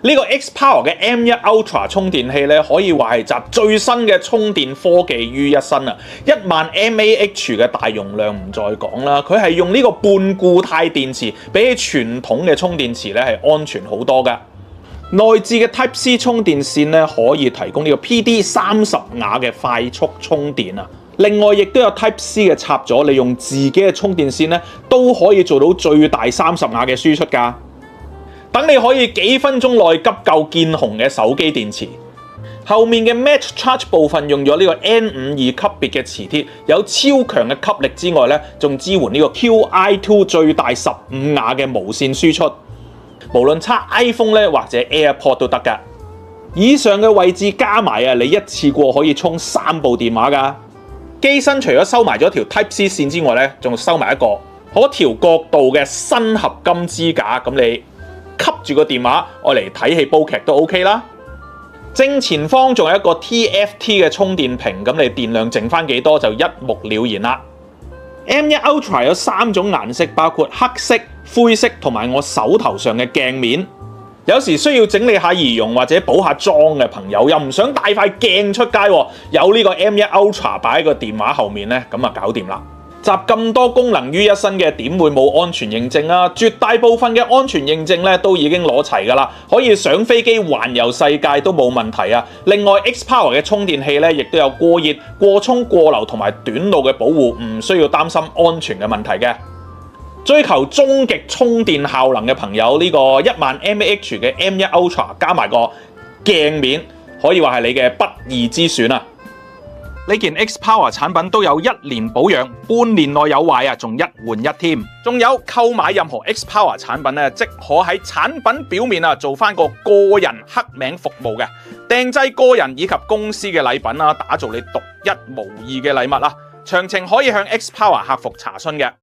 呢個 X Power 嘅 M1 Ultra 充電器咧，可以話係集最新嘅充電科技於一身啊！10000 mAh 嘅大容量唔再講啦，佢係用呢個半固態電池，比起傳統嘅充電池咧係安全好多噶。內置嘅 Type C 充電線咧，可以提供呢個 PD 30瓦嘅快速充電啊！另外，亦都有 Type C 嘅插座，你用自己嘅充電線咧，都可以做到最大30瓦嘅輸出㗎。等你可以幾分鐘內急救見紅嘅手機電池。後面嘅 Match Charge 部分用咗呢個 N52級別嘅磁鐵，有超強嘅吸力之外咧，仲支援呢個 Qi2 最大15瓦嘅無線輸出。無論插 iPhone 咧或者 AirPod 都得㗎。以上嘅位置加埋啊，你一次過可以充3部電話㗎。機身除咗收埋咗條 Type C 線之外咧，仲收埋一個可調角度嘅新合金支架，咁你吸住個電話愛嚟睇戲煲劇都 OK 啦。正前方仲有一個 TFT 嘅充電屏，咁你電量剩翻幾多就一目了然啦。M1 Ultra 有3種顏色，包括黑色、灰色同埋我手頭上嘅鏡面。有時需要整理下儀容或者補下妝嘅朋友，又唔想帶塊鏡出街，有呢個 M1 Ultra 擺喺個電話後面咧，咁啊搞掂啦！集咁多功能於一身嘅，點會冇安全認證啊？絕大部分嘅安全認證咧都已經攞齊㗎啦，可以上飛機環遊世界都冇問題啊！另外 X Power 嘅充電器咧，亦都有過熱、過充、過流同埋短路嘅保護，唔需要擔心安全嘅問題嘅。追求終極充電效能嘅朋友，呢個10000 mAh 嘅 M1 Ultra 加埋個鏡面，可以話係你嘅不二之選啊！呢件 X Power 產品都有1年保養，半年內有壞啊，仲一換一添。仲有購買任何 X Power 產品咧，即可喺產品表面啊做翻個個人黑名服務嘅，訂製個人以及公司嘅禮品啊，打造你獨一無二嘅禮物啊！詳情可以向 X Power 客服查詢嘅。